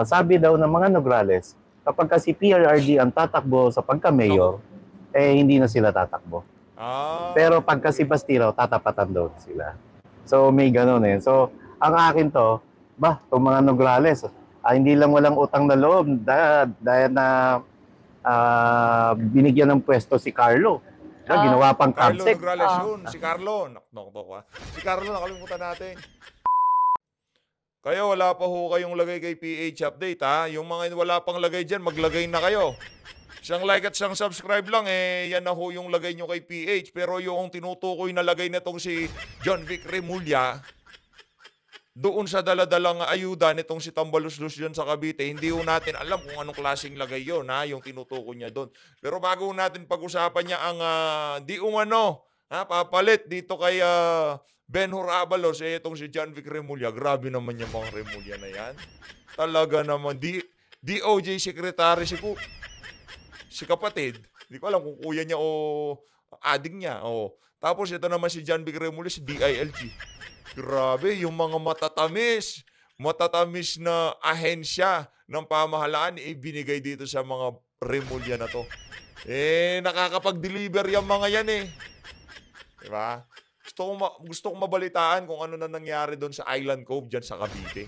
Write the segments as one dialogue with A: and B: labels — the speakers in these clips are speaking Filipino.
A: sabi daw ng mga Nograles, kapag kasi PRRD ang tatakbo sa pagka-mayor, hindi na sila tatakbo. Pero pag kasi Bastiraw, tatapatan daw sila. So may ganun eh. So ang akin to, itong mga Nograles, hindi lang walang utang na loob dahil na binigyan ng pwesto si Carlo. Ginawa pang
B: Carlo
A: Kamsek.
B: Nograles yun. Si Carlo. Si Carlo, nakalimutan natin. Kayo, wala pa ho kayong lagay kay PH Update, ha? Yung mga wala pang lagay dyan, maglagay na kayo. Isang like at isang subscribe lang, yan na ho yung lagay nyo kay PH. Pero yung tinutukoy na lagay na itong si John Vic Remulla, doon sa daladalang ayuda nitong si Tambaluslos dyan sa Cavite, hindi ho natin alam kung anong klaseng lagay yun, ha? Yung tinutukoy niya doon. Pero bago natin pag-usapan niya ang di umano, papalit dito kay Benhur Abalos, itong si John Vic Remulla. Grabe naman yung mga Remulla na yan. Talaga naman. DOJ Secretary si kapatid. Hindi ko alam kung kuya niya o ading niya. Tapos ito naman si John Vic Remulla, si DILG. Grabe, yung mga matatamis na ahensya ng pamahalaan ibinigay dito sa mga Remulla na to. Nakakapag-deliver yung mga yan eh. Diba? Gusto kong mabalitaan kung ano na nangyari doon sa Island Cove dyan sa Cavite.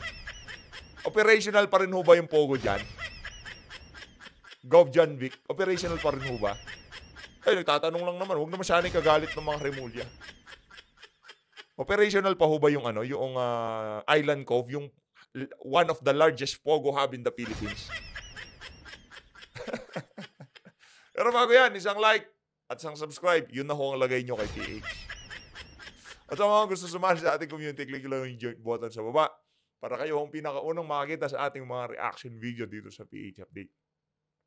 B: Operational pa rin ho ba yung Pogo dyan? Gov John Vic, operational pa rin ho ba? Nagtatanong lang naman. Huwag naman sana kagalit ng mga Remulla. Operational pa ho ba yung yung Island Cove, yung one of the largest Pogo hub in the Philippines? Pero bago yan, isang like at isang subscribe, yun na ho ang lagay nyo kay PH. At sa mga gusto sumali sa ating community, click lang yung join button sa baba para kayo ang pinakaunang makakita sa ating mga reaction video dito sa PH Update.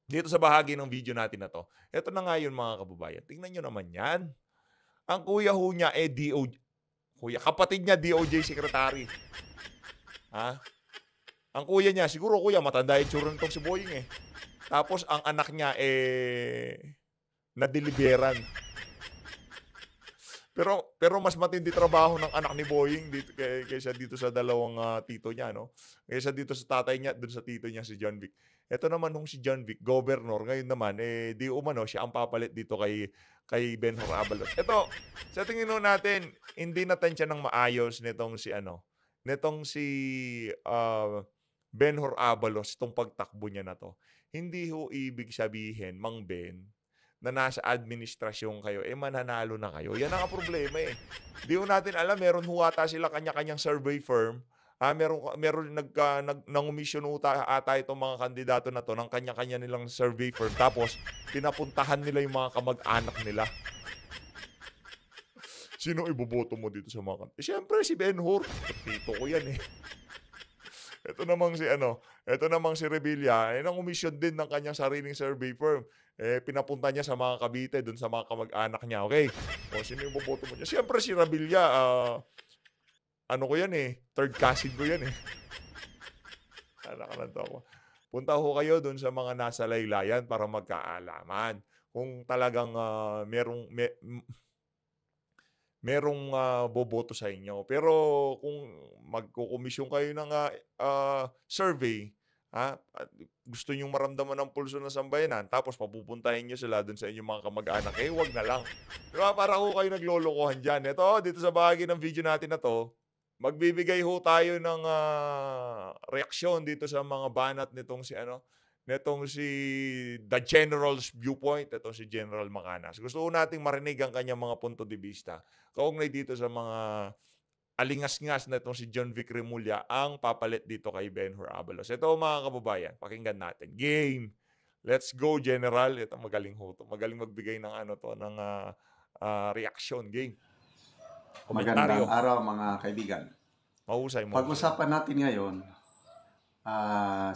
B: Dito sa bahagi ng video natin na to. Ito na nga yun mga kababayan. Tingnan nyo naman yan. Ang kuya ho niya kapatid niya DOJ Secretary. Ang kuya niya, siguro kuya, matanda yung tsura nitong si Boying eh. Tapos ang anak niya nadeliveran. Pero mas matindi trabaho ng anak ni Boying kaysa dito sa dalawang tito niya, no? Kaysa dito sa tatay niya, dun sa tito niya si John Vic. Ito naman nung si John Vic, governor, ngayon naman di umano siya ang papalit dito kay Benhur Abalos. Ito, sa tingin natin, hindi natansya ng maayos nitong si Benhur Abalos, itong pagtakbo niya na to. Hindi ho ibig sabihin, Mang Ben, na nasa administrasyon kayo, mananalo na kayo. Yan ang problema eh. Di ho natin alam, meron ho ata sila kanya-kanyang survey firm. Meron nangumisyon ata itong mga kandidato na to ng kanya-kanya nilang survey firm. Tapos, pinapuntahan nila yung mga kamag-anak nila. Sino iboboto mo dito sa mga kandidato? Siyempre, si Benhur. Tito ko yan eh. Ito namang si Revilla, nangumisyon din ng kanyang sariling survey firm. Pinapunta niya sa mga Cavite, dun sa mga kamag-anak niya. Okay, sino yung boboto mo niya? Siyempre si Revilla, ko yan eh, third cousin ko yan eh. Punta ho kayo dun sa mga nasa laylayan para magkaalaman. Kung talagang merong boboto sa inyo. Pero kung magkukomisyon kayo ng survey, at gusto nyong maramdaman ng pulso ng sambayanan, tapos papupuntahin nyo sila dun sa inyong mga kamag-anak, wag na lang. Diba? Para ho kayo naglolokohan dyan. Ito, dito sa bahagi ng video natin na to, magbibigay ho tayo ng reaksyon dito sa mga banat nitong si The General's Viewpoint, itong si General Macanas. Gusto ko nating marinig ang kanyang mga punto de vista. Kaugnay dito sa mga alingas-ngas na itong si John Vic Remulla ang papalit dito kay Benhur Abalos. Ito mga kababayan, pakinggan natin. Game! Let's go, General. Ito magaling ho to. Magaling magbigay ng ng reaction. Game.
C: Magandang araw mga kaibigan.
B: Mahusay mo.
C: Pag-usapan natin ngayon,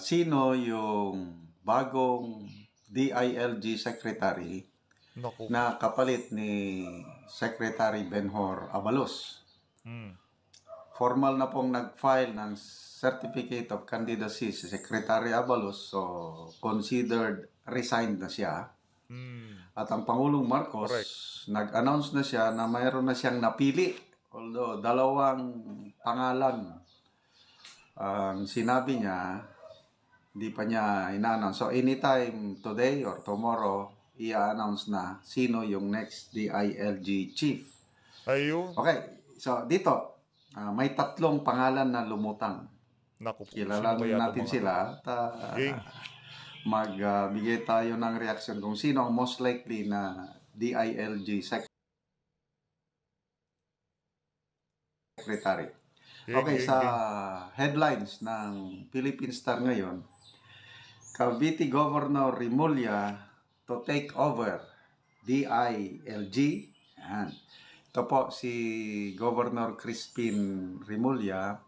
C: sino yung bagong DILG Secretary na kapalit ni Secretary Benhur Abalos. Formal na pong nag-file ng Certificate of Candidacy si Secretary Abalos, so considered resigned na siya. At ang Pangulong Marcos, nag-announce na siya na mayroon na siyang napili, although 2 pangalan ang sinabi niya Hindi pa niya ina-announce. So, anytime today or tomorrow, i-announce na sino yung next DILG chief.
B: Ayun.
C: Okay, so dito, may 3 pangalan na lumutang.
B: Naku po,
C: Kilalanin natin sila at magbigay tayo ng reaction kung sino ang most likely na DILG secretary. Okay, sa headlines ng Philippine Star ngayon, Cavite Governor Remulla to take over DILG. Yan. Ito po si Governor Crispin Remulla.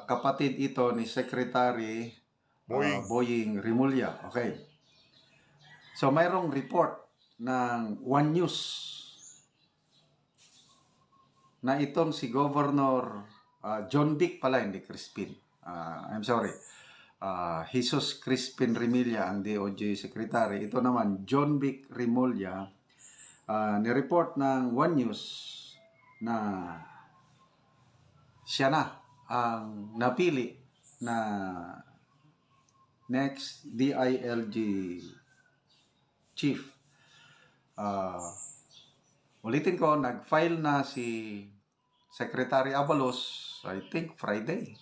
C: Kapatid ito ni Secretary Boying Remulla. Okay. So mayroong report ng One News na itong si Governor John Vic pala, hindi Crispin. I'm sorry. Jesus Crispin Remulla ang DOJ Secretary. Ito naman, John Vic Remulla, ni-report ng One News na siya na ang napili na next DILG chief. Ulitin ko, nag-file na si Secretary Abalos, I think Friday.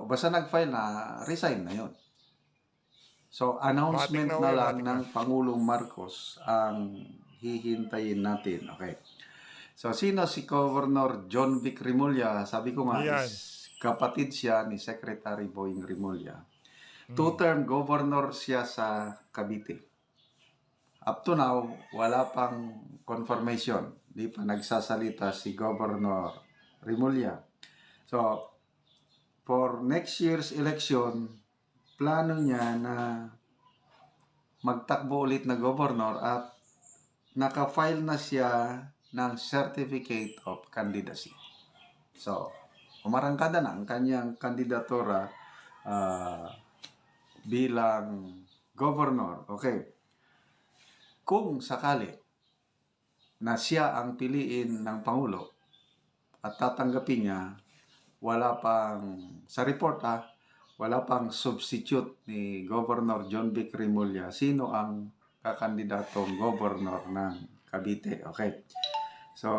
C: Basta nag-file na, resign na yun. So, announcement na lang ng Pangulong Marcos ang hihintayin natin. Okay. So, sino si Governor John Vic Remulla? Sabi ko nga, kapatid siya ni Secretary Boying Remulla. 2-term governor siya sa Cavite. Up to now, wala pang confirmation. Di pa nagsasalita si Governor Remulla. So, for next year's election, plano niya na magtakbo ulit na governor at naka-file na siya ng Certificate of Candidacy. So, umarangkada na ang kanyang kandidatura bilang governor. Okay. Kung sakali na siya ang piliin ng Pangulo at tatanggapin niya, wala pang, sa report wala pang substitute ni Governor John Vic Remulla. Sino ang kakandidatong governor ng Cavite? Okay. So,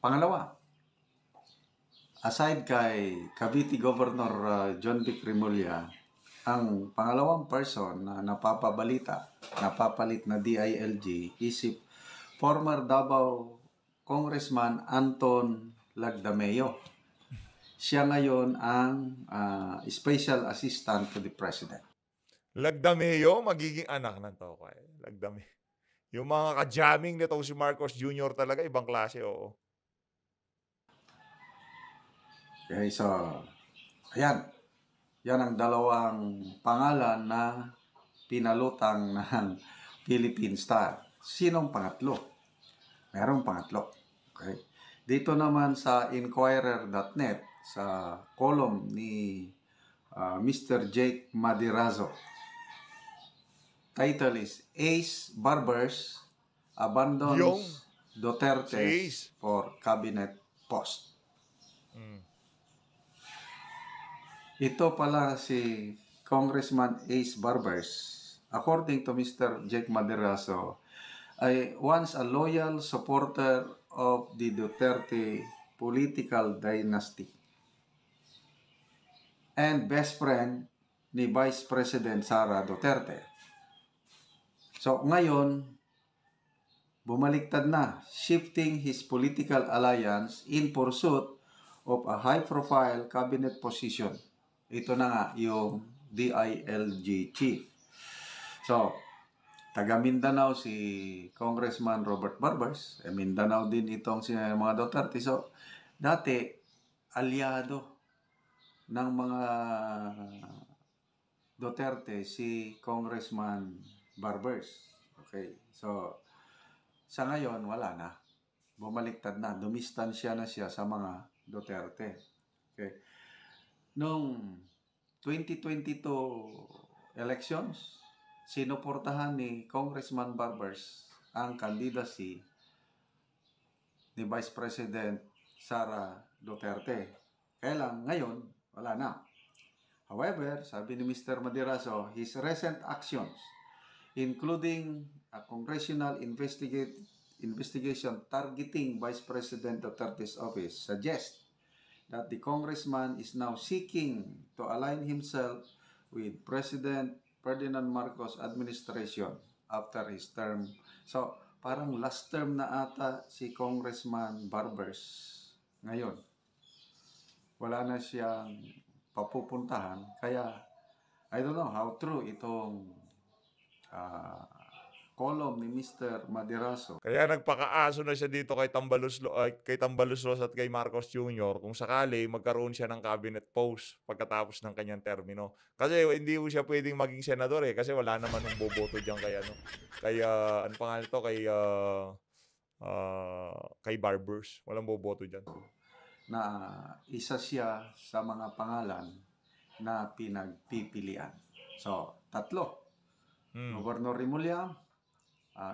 C: pangalawa, aside kay Cavite Governor John Vic Remulla, ang pangalawang person na napapalit na DILG is si former Davao Congressman Anton Lagdameo. Siya ngayon ang Special Assistant to the President.
B: Lagdameo, magiging anak ng Tokay. Lagdameo. Yung mga ka-jamming nito si Marcos Jr. talaga, ibang klase, oo.
C: Okay, so, ayan. Yan ang dalawang pangalan na pinalutang ng Philippine Star. Sinong pangatlo? Merong pangatlo. Okay. Dito naman sa Inquirer.net, sa column ni Mr. Jake Madirazo, title is Ace Barbers Abandons Duterte for Cabinet Post. Ito pala si Congressman Ace Barbers, according to Mr. Jake Madirazo, ay once a loyal supporter of the Duterte political dynasty and best friend ni Vice President Sara Duterte. So ngayon, bumaliktad na, shifting his political alliance in pursuit of a high-profile cabinet position. Ito na nga yung DILG chief. So, taga Mindanao si Congressman Robert Barbers. Mindanao din itong si mga Duterte. So, dati, aliado ng mga Duterte si Congressman Barbers. Okay. So, sa ngayon, wala na. Bumaliktad na. Dumistansya na siya sa mga Duterte. Okay. Noong 2022 elections, sinuportahan ni Congressman Barbers ang candidacy ni Vice President Sara Duterte. Kaya lang, ngayon, wala na. However, sabi ni Mr. Madiraso, his recent actions, including a congressional investigation targeting Vice President Duterte's office, suggest that the congressman is now seeking to align himself with President Ferdinand Marcos administration after his term. So, parang last term na ata si Congressman Barbers ngayon. Wala na siyang papupuntahan. Kaya, I don't know how true itong column ni Mr. Madiraso.
B: Kaya nagpakaaso na siya dito kay Tambaluslos at kay Marcos Jr. kung sakali magkaroon siya ng cabinet post pagkatapos ng kanyang termino. Kasi hindi mo siya pwedeng maging senador kasi wala naman ng boboto diyan kay ano pangalan to kay Barbers. Walang boboto diyan.
C: Na isa siya sa mga pangalan na pinagpipilian. So, 3. Governor Rimulya,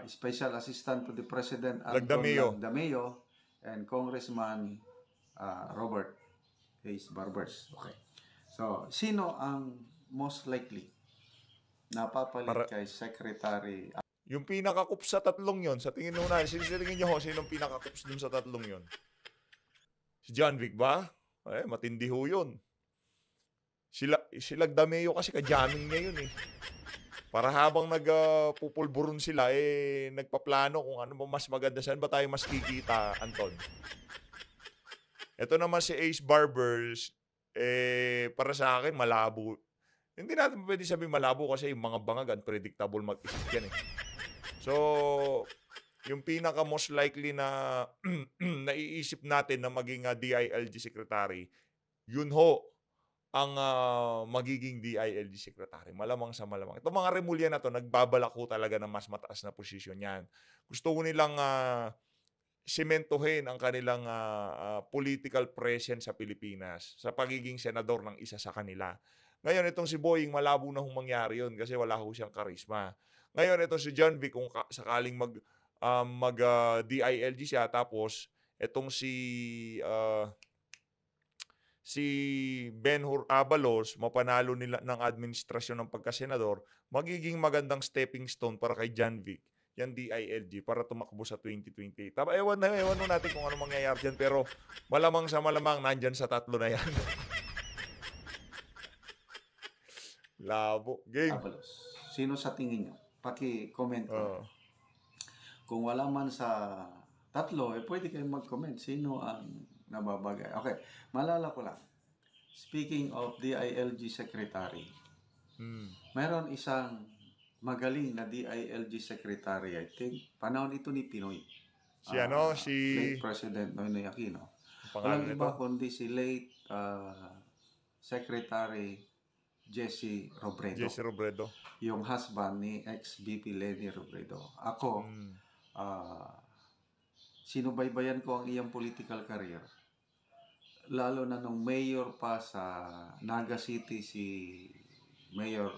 C: Special Assistant to the President Anton Lagdameo, and Congressman Robert Hayes Barbers. Okay. So, sino ang most likely na papalit kay Secretary?
B: Yung pinakakups sa 3 yon, sa tingin nyo na, tingin nyo sinong pinakakups dun sa 3 yon? Si John Vic ba? Matindi ho yun. Si Lagdameo kasi ka-jamming niya yun Para habang nagpupulburon sila, nagpaplano kung ano ba mas maganda. Saan ba tayo mas kikita, Anton? Ito naman si Ace Barbers, para sa akin, malabo. Hindi natin pwede sabihin malabo kasi yung mga bangag, unpredictable mag-isip yan So, yung pinaka most likely na naiisip natin na maging DILG secretary, yun ho ang magiging DILG secretary. Malamang sa malamang. Itong mga Remulla na to, nagbabalak ho talaga ng mas mataas na posisyon yan. Gusto ko nilang sementuhin ang kanilang political presence sa Pilipinas sa pagiging senador ng isa sa kanila. Ngayon, itong si Boying, malabo na hong mangyari yun kasi wala ho siyang karisma. Ngayon, itong si John Vic, kung sakaling DILG siya, tapos itong si Benhur Abalos mapanalo nila ng administrasyon ng pagkasenador, magiging magandang stepping stone para kay John Vic, yan DILG, para tumakbo sa 2028. Ewan mo natin kung ano mangyayari dyan, pero malamang sa malamang nandyan sa 3 na yan. Labo. Game.
C: Abalos. Sino sa tingin nyo? Paki-comment ko. Kung wala man sa 3, pwede kayong mag-comment. Sino ang nababagay? Okay. Malala ko lang. Speaking of DILG Secretary, meron isang magaling na DILG Secretary, I think. Panahon ito ni Pinoy.
B: Si
C: late President Noynoy Aquino. Walang iba kundi si late Secretary Jesse Robredo. Yung husband ni ex-VP Leni Robredo. Ako, sinubaybayan ko ang iyang political career. Lalo na nung mayor pa sa Naga City si Mayor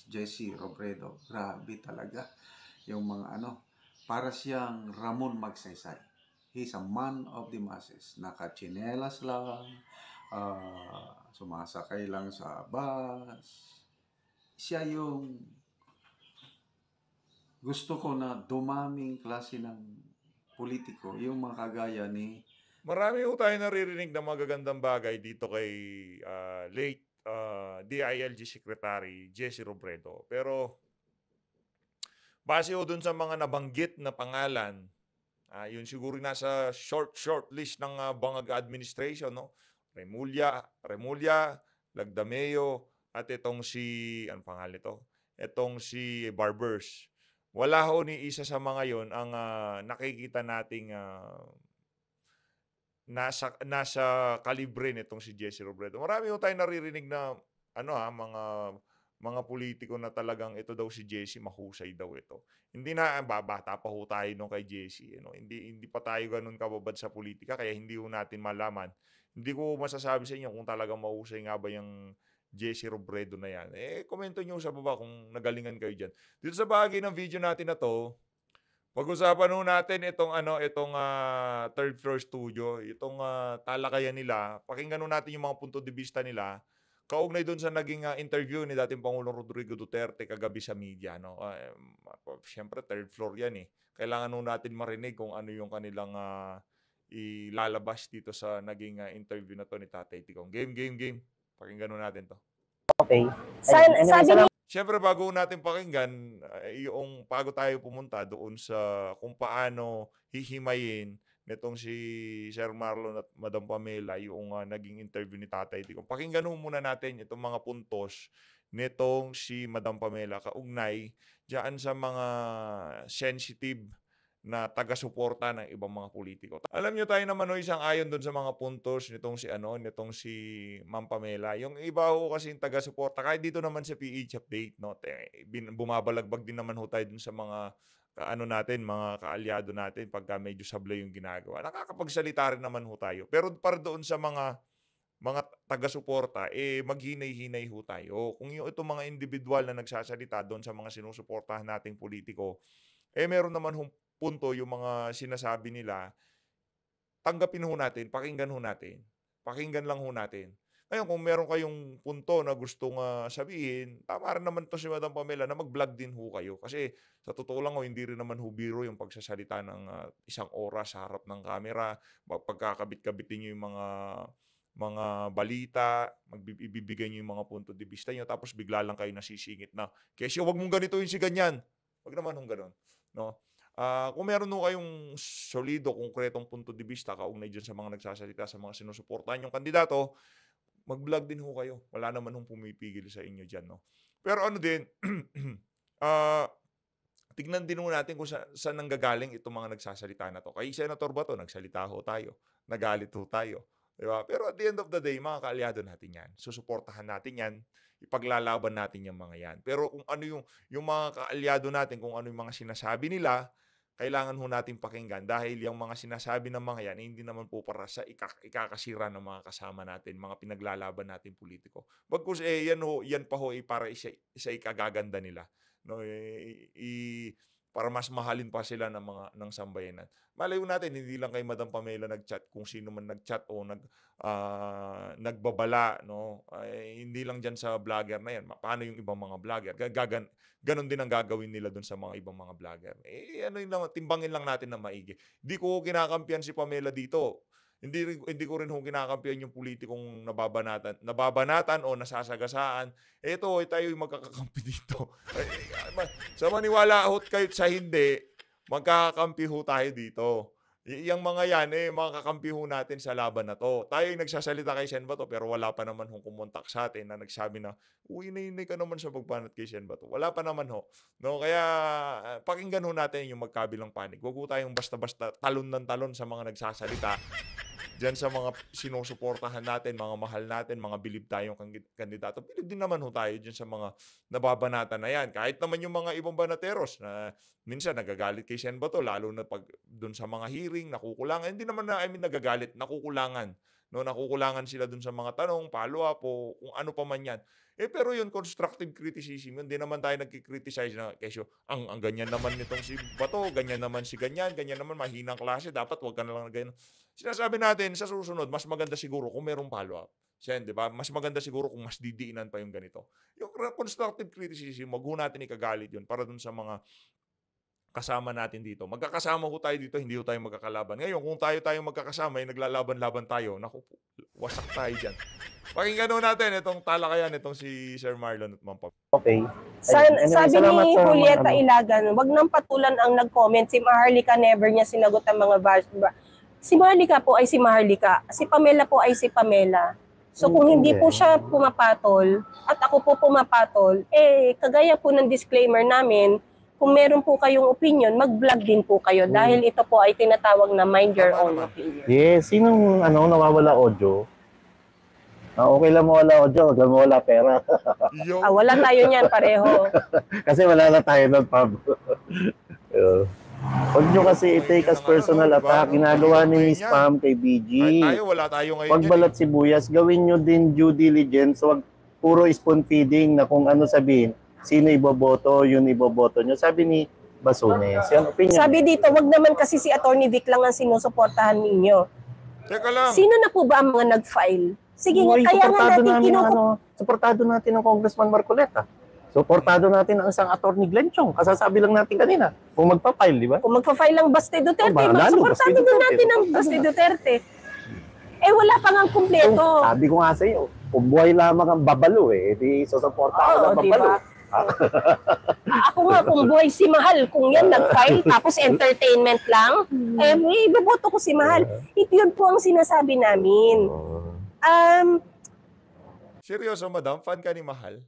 C: Jesse Robredo. Grabe talaga. Yung mga para siyang Ramon Magsaysay. He's a man of the masses. Nakachinelas lang, sumasakay lang sa bus. Siya yung gusto ko na dumaming klase ng politiko, yung mga kagaya ni...
B: Marami ho tayo naririnig na magagandang bagay dito kay late DILG Secretary Jesse Robredo. Pero base ho dun sa mga nabanggit na pangalan, yun siguro nasa short list ng Bangag Administration, no? Remulla, Lagdameo, at itong si, ano pangalan ito? Itong si Barbers. Wala ho ni isa sa mga yon ang nakikita nating nasa kalibre nitong si Jesse Robredo. Marami ho tayo naririnig na mga politiko na talagang ito daw si Jesse, mahusay daw ito. Hindi na, bata pa ho tayo nung kay Jesse. Hindi pa tayo ganun kababad sa politika, kaya hindi ho natin malaman. Hindi ko masasabi sa inyo kung talagang mahusay nga ba yung Jesse Robredo na yan. Komento nyo sa baba kung nagalingan kayo dyan. Dito sa bahagi ng video natin na to, Pag-usapan ho natin itong third floor studio, itong talakayan nila. Pakinggan ho natin yung mga punto de vista nila. Kaugnay doon sa naging interview ni dating Pangulong Rodrigo Duterte kagabi sa media, no? Siyempre third floor 'yan eh. Kailangan ho natin marinig kung ano yung kanilang ilalabas dito sa naging interview na to ni Tatay Tigong. Game. Pakinggan ho natin to.
D: Okay. Sabi ni
B: Siyempre, bago natin pakinggan, yung bago tayo pumunta doon sa kung paano hihimayin nitong si Sir Marlon at Madam Pamela yung naging interview ni Tatay Tigong. Pakinggan ho muna natin itong mga puntos nitong si Madam Pamela kaugnay diyan sa mga sensitive na taga-suporta ng ibang mga politiko. Alam niyo tayo naman isang ayon doon sa mga puntos nitong si Ma'am Pamela. Yung iba ho kasi yung taga-suporta kahit dito naman sa PH update, no, bumabalagbag din naman ho tayo doon sa mga mga kaalyado natin pagka medyo sablay yung ginagawa. Nakakapagsalita rin naman ho tayo. Pero para doon sa mga taga-suporta, maghinay-hinay ho tayo. Kung yung itong mga individual na nagsasalita doon sa mga sinusuportahan nating politiko, meron naman hong punto yung mga sinasabi nila, tanggapin ho natin, pakinggan ho natin. Pakinggan lang ho natin. Ngayon, kung meron kayong punto na gustong sabihin, tama rin naman to si Madam Pamela na mag-vlog din ho kayo. Kasi sa totoo lang hindi rin naman ho biro yung pagsasalita ng isang oras sa harap ng camera, pagkakabit-kabitin nyo yung mga balita, ibibigay nyo yung mga punto de vista nyo, tapos bigla lang kayo nasisingit na, Kesyo, wag mong ganito yung si ganyan. Wag naman hong ganon. No? Kung meron ho kayong solido, konkretong punto de vista kaugnay dyan sa mga nagsasalita, sa mga sinusuportahan yung kandidato, mag-vlog din ho kayo. Wala naman hong pumipigil sa inyo dyan. No? Pero tignan din ho natin kung saan nanggagaling itong mga nagsasalita na to. Kay Senator Bato, nagsalita ho tayo. Nagalit ho tayo. Diba? Pero at the end of the day, mga kaalyado natin yan. Susuportahan natin yan. Ipaglalaban natin yung mga yan. Pero kung ano yung mga kaalyado natin, kung ano yung mga sinasabi nila, kailangan ho natin pakinggan dahil yung mga sinasabi ng mga yan hindi naman po para sa ikakasira ng mga kasama natin, mga pinaglalaban natin politiko. Bagkus yan pa ho para isa ikagaganda nila. No, para mas mahalin pa sila ng sambayanan. Malayo natin, hindi lang kay Madam Pamela nag-chat, kung sino man nag-chat o nagbabala, no? Hindi lang dyan sa vlogger na yan. Paano yung ibang mga vlogger? Ganon din ang gagawin nila dun sa mga ibang mga vlogger. Timbangin lang natin na maigi. Hindi ko kinakampihan si Pamela dito. Hindi ko rin kinakampihan yung politikong nababanatan o nasasagasaan. Tayo yung magkakakampi dito. Sa maniwala ho kayo sa hindi, magkakakampi ho tayo dito. Yung mga yan, mga kakampi ho natin sa laban na to. Tayo yung nagsasalita kay Sen Bato pero wala pa naman kumontak sa atin na nagsabi na, inay ka naman sa pagbanat kay Sen Bato. Wala pa naman ho. No, kaya pakinggan ho natin yung magkabilang panig. Huwag ho tayong basta-basta talon ng talon sa mga nagsasalita. Diyan sa mga sinusuportahan natin, mga mahal natin, mga bilib tayong kandidato. Bilib din naman ho tayo diyan sa mga nababanatan na yan. Kahit naman yung mga ibang banateros na minsan nagagalit kay Sen Bato, lalo na pag doon sa mga hearing, nakukulangan. Hindi naman nagagalit, nakukulangan. No, nakukulangan sila doon sa mga tanong, follow-up o kung ano pa man yan. Pero yun, constructive criticism. Hindi naman tayo nagkikriticize na, Kesyo, ang ganyan naman nitong si Bato, ganyan naman si ganyan naman mahinang klase, dapat wag ka na lang ganyan. Sinasabi natin, sa susunod, mas maganda siguro kung merong follow-up. Di ba? Mas maganda siguro kung mas didiinan pa yung ganito. Yung constructive criticism, wag ho natin ikagalit yun para dun sa mga kasama natin dito. Magkakasama ho tayo dito, hindi ho tayo magkakalaban. Ngayon, kung tayo magkakasama, naglalaban-laban tayo, naku, wasak tayo dyan. Pakinggan ho natin itong talakayan, itong si Sir Marlon at Ma'am Pam.
D: Okay. Sabi ni Julieta Ilagan, wag nang patulan ang nag-comment. Si Maharlika never niya sinagot ang mga Si Maharlika po ay si Maharlika. Si Pamela po ay si Pamela. So kung hindi po siya pumapatol at ako po pumapatol, kagaya po ng disclaimer namin, kung meron po kayong opinion, mag-vlog din po kayo dahil ito po ay tinatawag na mind your own opinion.
A: Yes, sinong nawawala audio? Okay lang mawala audio, wag lang mawala pera.
D: Wala tayo niyan pareho.
A: Kasi wala na tayo ng pub. Huwag nyo kasi i-take as personal attack. Ginagawa ni Miss Pam kay BG.
B: Wala tayo ngayon.
A: Huwag balat sibuyas. Gawin nyo din due diligence. Huwag puro spoon feeding na kung ano sabihin. Sino iboboto, yun iboboto nyo. Sabi ni Basunes. Yan opinion.
D: Sabi dito, wag naman kasi si Attorney Vic lang ang sinusuportahan ninyo.
B: Teka lang.
D: Sino na po ba ang mga nag-file? Sige, kaya nga natin
A: suportado natin ang Congressman Marcoleta. Suportado natin ang isang Attorney Glenn Chong. Kasasabi lang natin kanina, kung magpa-file, di ba?
D: Kung magpa-file lang Baste Duterte, magsuportado din natin ang Baste Duterte. Eh, wala pa nga kumpleto.
A: Sabi ko nga sa iyo, kung buhay lamang ang babalo di susuporta ako ng babalo.
D: Diba? Ako nga, kung buhay si Mahal, kung yan nag-file, tapos entertainment lang, iboboto ko si Mahal. Yun po ang sinasabi namin.
B: Seryoso, madam? Fan ka ni Mahal?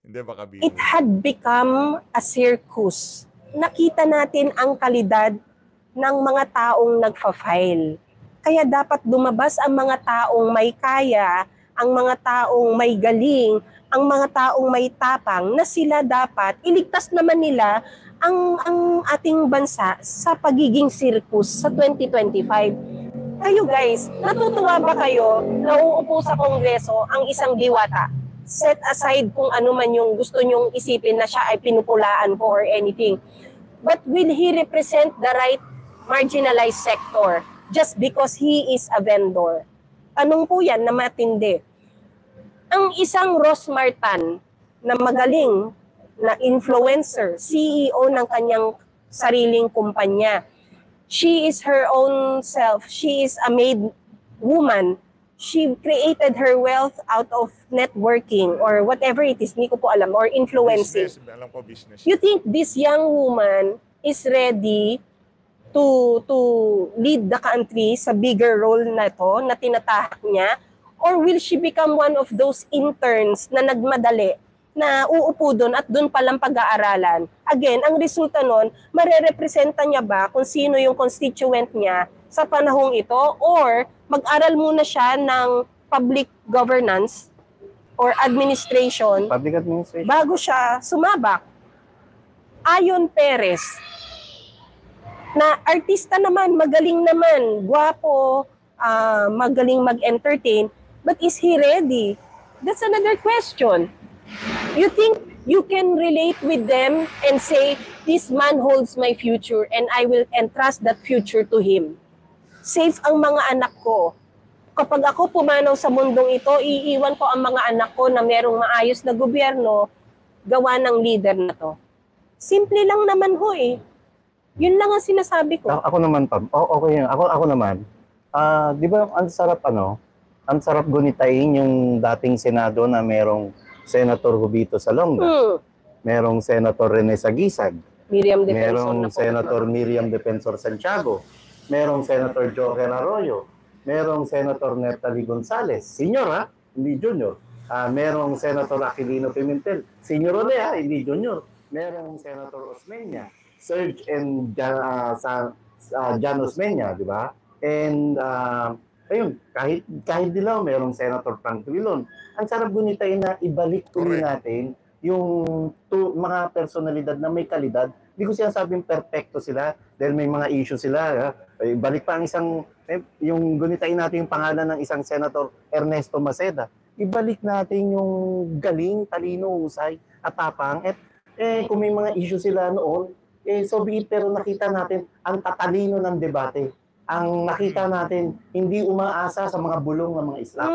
B: Hindi, baka biro.
D: It had become a circus. Nakita natin ang kalidad ng mga taong nagfa-file. Kaya dapat lumabas ang mga taong may kaya, ang mga taong may galing, ang mga taong may tapang na sila dapat iligtas naman nila ang ating bansa sa pagiging circus sa 2025. Kayo guys, natutuwa ba kayo na uupo sa Kongreso ang isang diwata? Set aside kung ano man yung gusto nyong isipin na siya ay pinupulaan ko or anything. But will he represent the right marginalized sector just because he is a vendor? Tanong po yan na matindi. Ang isang Ross Martan na magaling na influencer, CEO ng kanyang sariling kumpanya, she is her own self. She is a made woman. She created her wealth out of networking or whatever it is, hindi ko po alam, or influencing.
B: Business, alam ko business.
D: You think this young woman is ready to lead the country sa bigger role na to, na tinatahak niya? Or will she become one of those interns na nagmadali, na uupo doon at doon palang pag-aaralan? Again, ang resulta nun, marerepresenta niya ba kung sino yung constituent niya sa panahong ito? Or mag-aral muna siya ng public governance or administration, bago siya sumabak? Ayon Perez, na artista naman, magaling naman, gwapo, magaling mag-entertain, but is he ready? That's another question. You think you can relate with them and say, this man holds my future and I will entrust that future to him? Safe ang mga anak ko. Kapag ako pumanaw sa mundong ito, iiwan ko ang mga anak ko na merong maayos na gobyerno, gawa ng leader na to. Simple lang naman ho eh. Yun lang ang sinasabi ko.
A: Ako naman, Pam. Okay. Ako naman. Di ba ang sarap gunitain yung dating Senado na merong Senator Jovito Salonga, merong Senator Rene Sagisag, merong Senator Miriam Defensor Santiago, merong Senator Joker Arroyo, merong Senator Natalie Gonzales, senior hindi junior. Merong Senator Aquilino Pimentel, senior ulit hindi junior. Merong Senator Osmeña, Serge and Jan Osmeña, di ba? And ayun, kahit dilaw, merong Senator Frank Trilon. Ang sarap gunitain na ibalik tuloy natin yung mga personalidad na may kalidad. Hindi ko sinasabing perfecto sila dahil may mga issue sila. Ibalik pa ang yung gunitain natin yung pangalan ng isang Senator Ernesto Maceda. Ibalik natin yung galing, talino, husay, at tapang. Kung may mga issue sila noon, so be it, pero nakita natin ang tatalino ng debate. Ang nakita natin, hindi umaasa sa mga bulong ng mga Islam.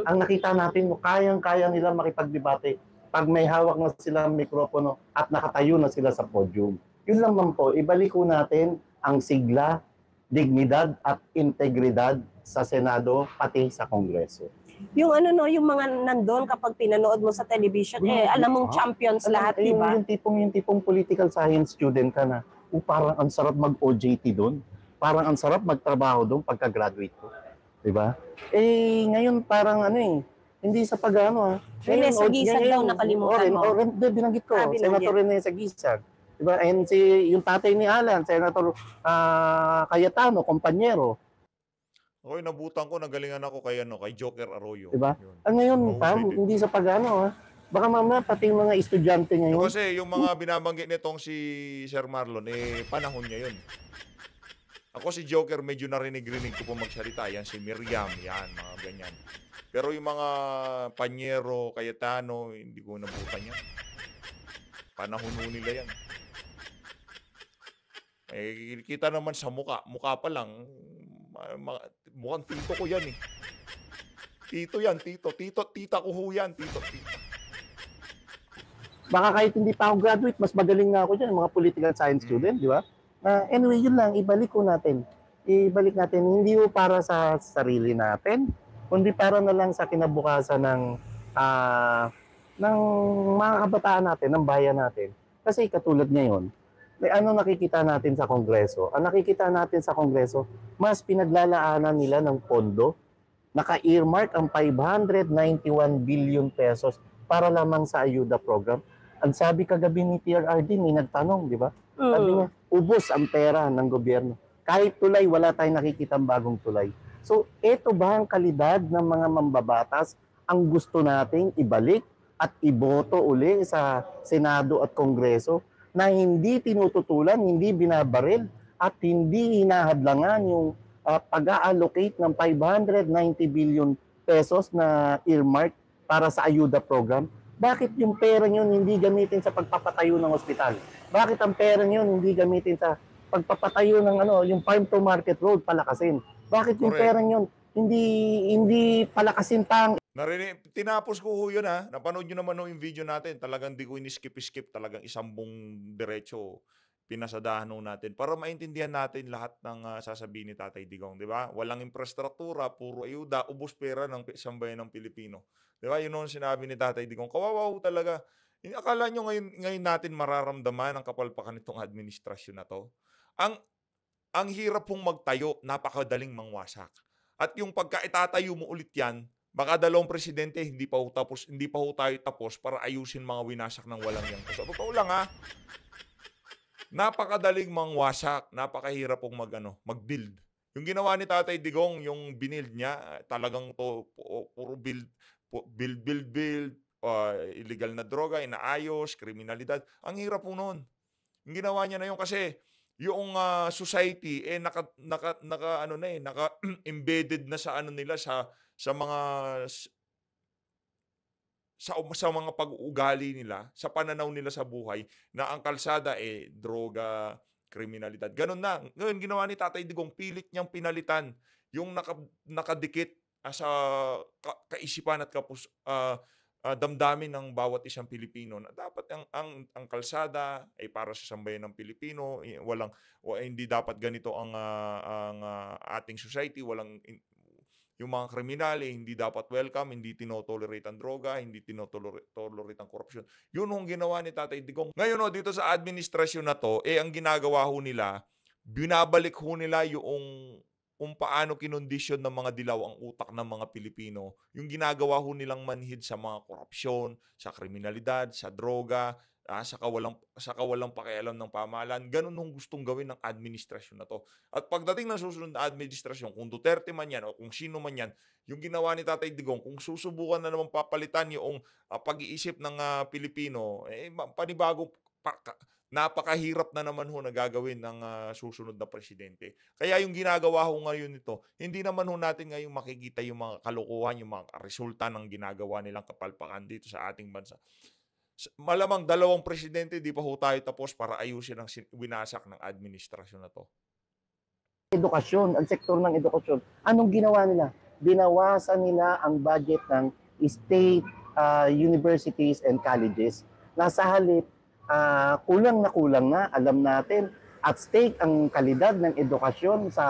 A: Ang nakita natin, kayang-kaya nila makipagdebate pag may hawak na sila mikropono at nakatayo na sila sa podium. Yun lang man po, ibalik ko natin ang sigla, dignidad at integridad sa Senado pati sa Kongreso.
D: Yung yung mga nandoon kapag pinanood mo sa television, alam mong champions lahat, di ba?
A: Yung tipong political science student ka na, parang ang sarap mag-OJT doon. Parang ang sarap magtrabaho doon pagka-graduate ko. Di ba? Ngayon parang hindi sa pag-ano.
D: Rene Sagisag daw, nakalimutan mo.
A: Binanggit ko, Senator Rene Sagisag. Di ba? And yung tatay ni Alan, Senator Cayetano, kompanyero.
B: Okay, nabutan ko, nagalingan ako kay Joker Arroyo.
A: Diba? Ngayon, hindi sa pag-ano, baka mamaya pati mga estudyante ngayon.
B: Kasi yung mga binabanggit nitong si Sir Marlon, panahon niya yun. Ako si Joker, medyo narinig-rinig ko po magsalita. Yan, si Miriam, yan, mga ganyan. Pero yung mga Panyero, Cayetano, hindi ko nabutan yan. Panahon nila yan. Eh, kita naman sa mukha pa lang, mukhang tito ko yan eh. Tito yan, tita ko ho yan, tita.
A: Baka kahit hindi pa ako graduate, mas magaling na ako dyan, mga political science student, di ba? Anyway, yun lang, ibalik ko natin. Ibalik natin, hindi po para sa sarili natin, kundi para na lang sa kinabukasan ng mga kabataan natin, ng bayan natin. Kasi katulad ngayon, ano nakikita natin sa Kongreso? Ang nakikita natin sa Kongreso, mas pinaglalaanan nila ng pondo, naka-earmark ang 591 billion pesos para lamang sa ayuda program. Ang sabi kagabi ni PRRD, may nagtanong, di ba? Sabi niya, ubos ang pera ng gobyerno. Kahit tulay, wala tayong nakikitang bagong tulay. So, ito ba ang kalidad ng mga mambabatas ang gusto nating ibalik at iboto uli sa Senado at Kongreso na hindi tinututulan, hindi binabaril at hindi hinahadlangan yung pag-allocate ng 590 billion pesos na earmark para sa ayuda program? Bakit yung pera yun hindi gamitin sa pagpapatayo ng ospital? Bakit ang pera yun hindi gamitin sa pagpapatayo ng yung farm to market road palakasin? Bakit yung pera yun hindi palakasin pang
B: Tinapos ko ho yun ha. Napanood nyo naman yung video natin. Talagang di ko ini-skip. Talagang isang buong diretso pinasadahan natin para maintindihan natin lahat ng sasabihin ni Tatay Digong, di ba? Walang infrastruktura, puro ayuda, ubos pera ng sambayan ng Pilipino. Di ba? Yun ang sinabi ni Tatay Digong. Kawawa ho talaga. Akala nyo ngayon natin mararamdaman ang kapalpakan nitong administrasyon na to. Ang hirap pong magtayo, napakadaling mangwasak. At yung pagka-itatayo mo ulit yan, baka dalawang presidente hindi pa ho tayo tapos para ayusin mga winasak ng walang yan. Sa totoo lang ha, napakadaling mangwasak, napakahirap pong mag-build. Yung ginawa ni Tatay Digong, yung binild niya, talagang puro build, illegal na droga, inaayos, kriminalidad. Ang hirap po noon. Yung ginawa niya na yun kasi yung society naka-embedded na sa nila sa mga pag-uugali nila, sa pananaw nila sa buhay na ang kalsada droga, kriminalidad. Ganun na. Ngayon ginawa ni Tatay Digong, pilit niyang pinalitan yung nakadikit sa kaisipan at damdamin ng bawat isang Pilipino na dapat ang kalsada ay para sa sambayan ng Pilipino, hindi dapat ganito ang ating society, yung mga kriminali hindi dapat welcome, hindi tinotolerate ang droga, hindi tinotolerate ang korupsyon. Yun ang ginawa ni Tatay Digong. Ngayon dito sa administrasyon na to, ang ginagawa ho nila, binabalik ho nila yung kung paano kinondisyon ng mga dilaw ang utak ng mga Pilipino, yung ginagawa ho nilang manhid sa mga korupsyon, sa kriminalidad, sa droga, sa kawalang pakialam ng pamahalaan. Ganun hong gustong gawin ng administrasyon na to. At pagdating ng susunod na administrasyon, kung Duterte man yan o kung sino man yan, yung ginawa ni Tatay Digong, kung susubukan na naman papalitan yung pag-iisip ng Pilipino, panibago napakahirap na naman ho na gagawin ng susunod na presidente. Kaya yung ginagawa ho ngayon nito, hindi naman ho natin ngayon makikita yung mga kalokohan, yung mga resulta ng ginagawa nilang kapalpakan dito sa ating bansa. Malamang dalawang presidente, di pa ho tayo tapos para ayusin ang winasak ng administrasyon na to.
A: Edukasyon, ang sektor ng edukasyon, anong ginawa nila? Binawasan nila ang budget ng state universities and colleges. Nasa halip, kulang na, alam natin, at stake ang kalidad ng edukasyon sa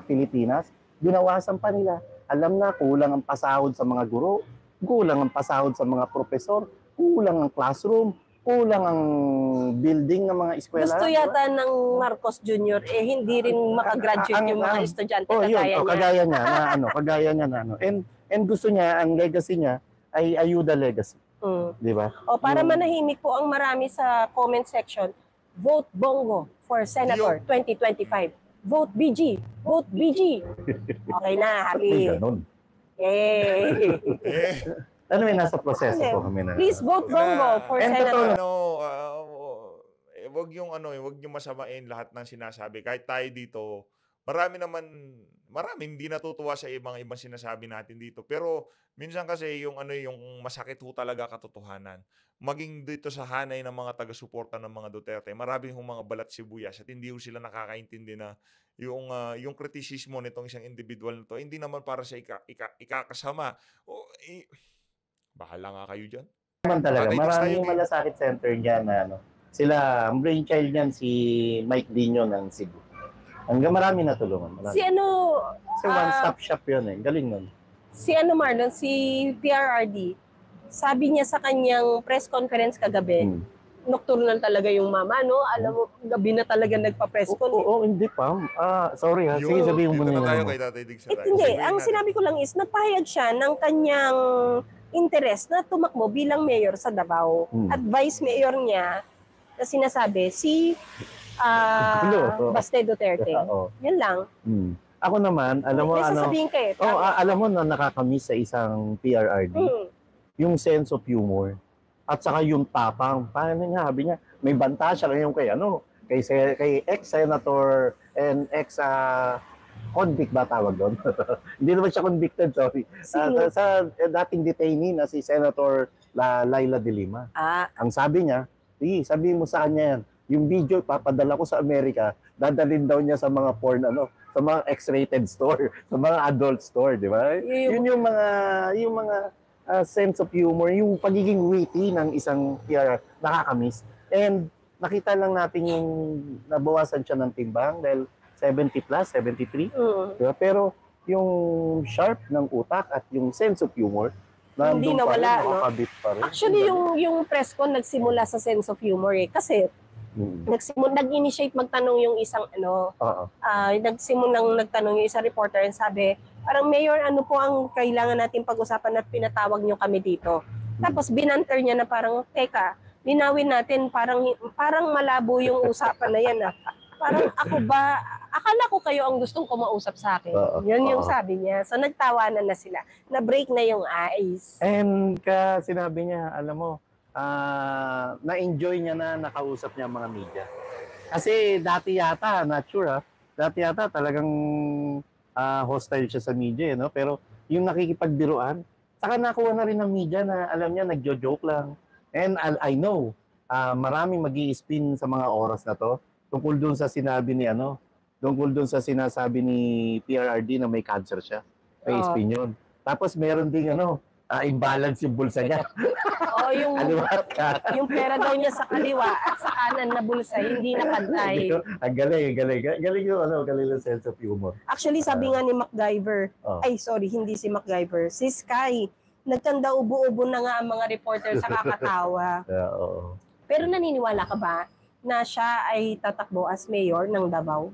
A: Pilipinas, binawasan pa nila. Alam na, kulang ang pasahod sa mga guro, kulang ang pasahod sa mga profesor, kulang ang classroom, kulang ang building ng mga eskwela.
D: Gusto yata ng Marcos Jr. hindi rin makagraduate yung mga estudyante
A: kagaya niya. Kagaya niya na. And gusto niya, ang legacy niya ay ayuda legacy. Di ba?
D: Para manahimik po ang marami sa comment section, vote Bongo for Senator 2025. Vote BG. Vote BG. Okay na, happy.
A: Anyway, nasa proseso po kami na.
D: Please vote Bongo for Senator.
B: Wag yung masamain lahat ng sinasabi. Kahit tayo dito, marami hindi natutuwa sa ibang sinasabi natin dito. Pero minsan kasi yung masakit ho talaga katotohanan. Maging dito sa hanay ng mga taga-suporta ng mga Duterte, marami hong mga balat sibuyas at hindi ho sila nakakaintindi na yung kritisismo nitong isang individual na to, hindi naman para sa ikakasama. Bahala nga kayo dyan.
A: Naman talaga, maraming malasakit center dyan na sila, ang brainchild niyan si Mike Dino ng Cebu. Hanggang marami natulungan. Marami. Si one-stop shop yun eh. Galing nun.
D: Si Marlon, si PRRD, sabi niya sa kanyang press conference kagabi, nocturnal talaga yung mama, no? Alam mo, gabi na talaga nagpa-press con.
A: Oo, hindi pa. Sorry ha. Sige, sabihin mo na
B: tayo kay Tatay Diggs.
D: Hindi, ang sinabi ko lang is, nagpahayag siya ng kanyang interest na tumakbo bilang mayor sa Davao. At vice mayor niya, na sinasabi, si Baste Duterte. Yan lang.
A: Ako naman, alam mo, alam mo na nakakamiss sa isang PRRD, yung sense of humor. At saka yung tapang. Paano nga, sabi niya, may banta siya lang yung kay ex-senator and ex-convict ba tawag doon? Hindi naman siya convicted, sorry. Sa dating detainee na si Senator Laila de Lima. Ang sabi niya, sabihin mo sa kanya yan, yung video papadala ko sa Amerika, dadalhin daw niya sa mga porn, sa mga X-rated store, sa mga adult store, di ba? Yun yung mga sense of humor, yung pagiging witty ng isang PR, nakakamiss. And nakita lang natin yung nabawasan siya ng timbang dahil 70 plus, 73. Diba? Pero yung sharp ng utak at yung sense of humor,
D: hindi nawala, no?
A: Pa rin.
D: Actually, yung press con nagsimula sa sense of humor eh. Kasi nag-initiate magtanong yung isang nagtanong yung isang reporter and sabi, parang Mayor, ano po ang kailangan natin pag-usapan at pinatawag nyo kami dito? Tapos binanter niya na parang, teka, linawin natin, parang malabo yung usapan na yan Parang akala ko kayo ang gustong kumausap sa akin. Yun yung sabi niya. So nagtawanan na sila. Na-break na yung ice.
A: And sinabi niya, alam mo, na-enjoy niya na nakausap niya mga media. Kasi dati yata, not sure dati yata talagang hostile siya sa media, no? Pero yung nakikipagbiruan, saka nakuha na rin ng media na alam niya, nagjo-joke lang. And I know, maraming mag-i-spin sa mga oras na to tungkol dun sa sinabi ni tungkol dun sa sinasabi ni PRRD na may cancer siya. May spin yun. Tapos meron ding imbalance yung bulsa niya.
D: Yung pera daw niya sa kaliwa at sa kanan na bulsa, hindi nakantay.
A: Ang galing. Galing yung sense of humor.
D: Actually, sabi nga ni MacGyver, hindi si MacGyver, si Sky, nagtanda ubo-ubo na nga ang mga reporter sa kakatawa. Pero naniniwala ka ba na siya ay tatakbo as mayor ng Davao?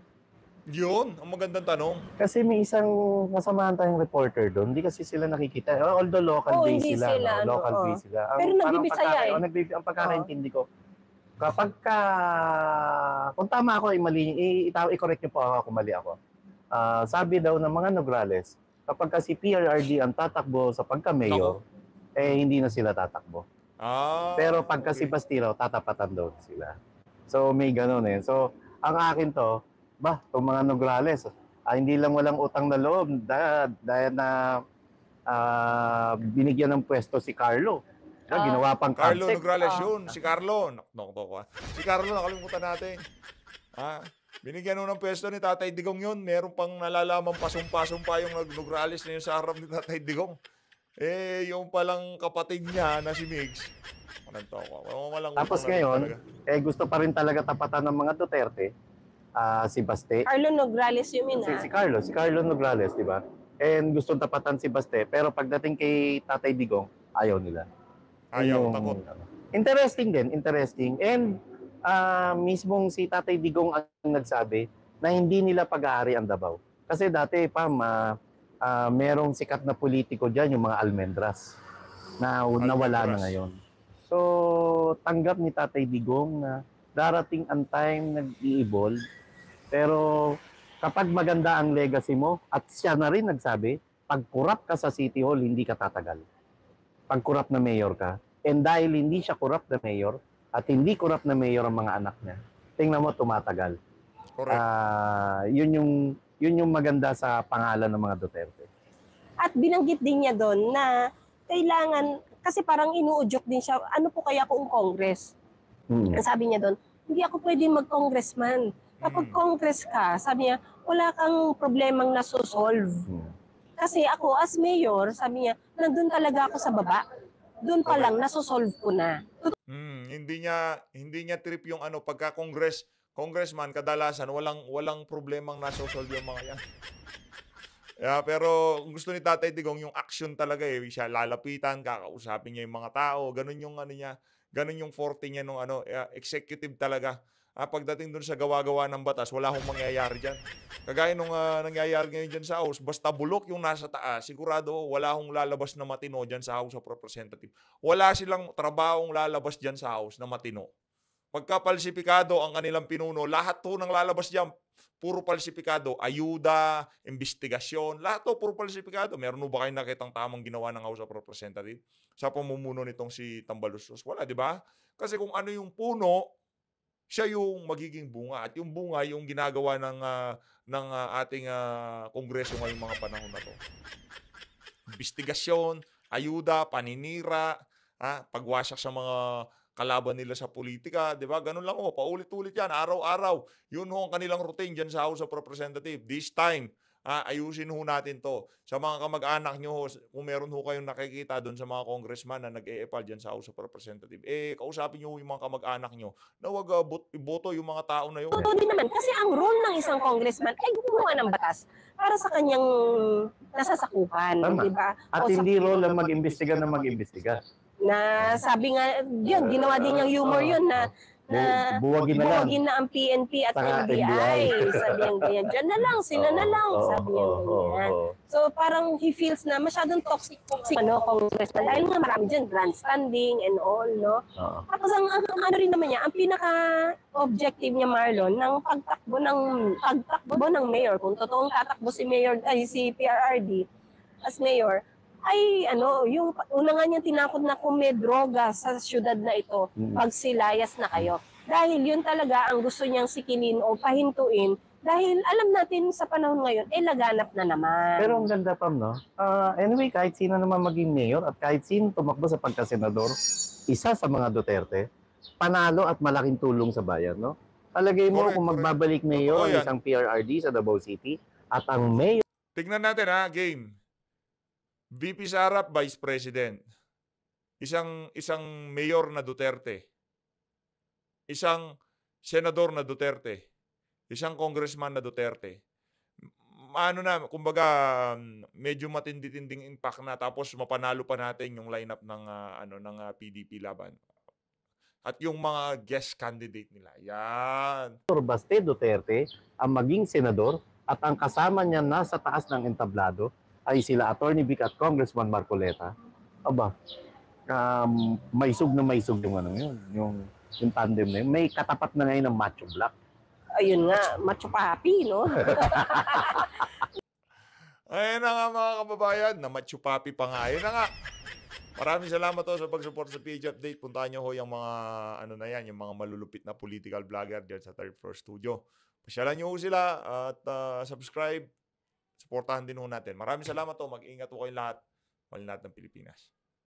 B: Yun, ang magandang tanong.
A: Kasi may isang kasamahan tayong reporter doon, hindi kasi sila nakikita. Although local base sila. Local base sila.
D: Pero nagbibisaya
A: ang pagkakaintindi ko, kapag kung tama ako, i-correct niyo po ako kung mali ako. Sabi daw ng mga Nograles, kapag si PRRD ang tatakbo sa pagka-mayor, hindi na sila tatakbo. Pero pagka si Bastiraw, tatapatan daw sila. So may ganun eh. So ang akin to, itong mga Nograles, hindi lang walang utang na loob dahil na binigyan ng pwesto si Carlo. Ginawa pang
B: Carlo
A: concept.
B: Nograles yun. Si Carlo. Si Carlo, nakalimutan natin. Binigyan ng pwesto ni Tatay Digong yun. Meron pang nalalaman pasumpa yung Nograles na yun sa harap ni Tatay Digong. Yung palang kapatid niya na si Migs.
A: Tapos ngayon, gusto pa rin talaga tapatan ng mga Duterte. Si Baste.
D: Carlo Nograles yun
A: Si Carlo Nograles, di ba? And gustong tapatan si Baste, pero pagdating kay Tatay Digong, ayaw nila.
B: Takot.
A: Interesting. And mismong si Tatay Digong ang nagsabi na hindi nila pag-aari ang Davao. Kasi dati pa, merong sikat na politiko dyan, yung mga Almendras, na nawala na ngayon. So, tanggap ni Tatay Digong na darating ang time nag-i-evolve. Pero kapag maganda ang legacy mo, at siya na rin nagsabi, pag kurap ka sa City Hall, hindi ka tatagal. Pag kurap na mayor ka. And dahil hindi siya kurap na mayor, at hindi kurap na mayor ang mga anak niya, tingnan mo, tumatagal.
B: Correct.
A: Yun yung Yun yung maganda sa pangalan ng mga Duterte.
D: At binanggit din niya doon na kailangan, kasi parang inuudyok din siya, ano po kaya kung Congress? Ang sabi niya doon, hindi ako pwedeng mag-congressman. Kapag Congress ka, sabi niya, wala kang problemang nasosolve. Kasi ako as mayor, sabi niya, nandun talaga ako sa baba. Doon pa lang, nasosolve ko na.
B: Hindi niya trip yung ano, pagka congressman, kadalasan, walang problemang nasosolve yung mga yan. Yeah, pero kung gusto ni Tatay Digong, yung action talaga eh. Siya lalapitan, kakausapin niya yung mga tao. Ganun yung ano niya, ganun yung forte niya nung ano, executive talaga. Pagdating dun sa gawa-gawa ng batas, wala akong mangyayari dyan. Kagaya nung nangyayari ngayon dyan sa House, basta bulok yung nasa taas, sigurado wala akong lalabas na matino dyan sa House of Representatives. Wala silang trabahong lalabas dyan sa House na matino. Pagka palsipikado ang kanilang pinuno, lahat to ng lalabas dyan, puro palsipikado, ayuda, investigasyon, lahat to puro palsipikado. Meron mo ba kayong nakitang tamang ginawa ng House of Representatives sa pamumuno nitong si Tambaloslos? Wala, di ba? Kasi kung ano yung puno, siya yung magiging bunga. At yung bunga, yung ginagawa ng ating kongreso ngayong mga panahon na to. Investigasyon, ayuda, paninira, pagwasak sa mga kalaban nila sa politika, di ba? Ganun lang paulit-ulit yan, araw-araw. Yun ang kanilang routine dyan sa House of Representatives. This time, ayusin natin to. Sa mga kamag-anak nyo, kung meron kayong nakikita doon sa mga congressman na nag-e-epal dyan sa House of Representatives, kausapin nyo yung mga kamag-anak nyo na wag iboto yung mga tao na yun.
D: Totoo din naman, kasi ang role ng isang congressman ay gumawa ng batas para sa kanyang nasasakupan, di ba?
A: At hindi role lang mag-imbestiga na mag-imbestiga.
D: Na sabi nga, yun, ginawa din niyang humor yun na buwagin na ang PNP at NBI. Sabi niya ganyan, dyan na lang, sila na lang, sabi niya ganyan. So parang he feels na masyadong toxic congressman. Dahil nga marami dyan, grandstanding and all, no? Tapos ang ano rin naman niya, ang pinaka-objective niya, Marlon, ng pagtakbo ng mayor, kung totoong tatakbo si PRRD as mayor, ay yung una nga niya tinakot na kung may droga sa syudad na ito, magsilayas na kayo. Dahil yun talaga ang gusto niyang sikilin o pahintuin, dahil alam natin sa panahon ngayon, laganap na naman.
A: Pero ang ganda, Pam, no? Anyway, kahit sino naman maging mayor at kahit sino tumakbo sa pagkasenador, isa sa mga Duterte, panalo at malaking tulong sa bayan, no? Palagay mo kung magbabalik mayor ang isang PRRD sa Davao City at ang mayor...
B: Tignan natin game. VP Sara, Vice President. Isang mayor na Duterte. Isang senador na Duterte. Isang congressman na Duterte. Kumbaga medyo matindi-tinding impact na, tapos mapanalo pa natin yung lineup ng PDP laban. At yung mga guest candidate nila. Yan.
A: Baste Duterte ang maging senador at ang kasama niya nasa taas ng entablado ay sila Attorney Vic at Congressman Marcoleta. Aba, maisog yung tandem na yun. May katapat na ngayon ng Macho Black.
D: Ayun nga, Macho Papi, no?
B: Ayun na nga mga kababayan, na Macho Papi pa nga. Ayun na nga. Maraming salamat sa pag-support sa PH Update. Puntahan nyo yung mga yung mga malulupit na political vlogger dyan sa Third Floor Studio. Pasyalan nyo sila at subscribe. Supportahan din natin. Maraming salamat Mag-ingat kayong lahat. Mahal natin ng Pilipinas.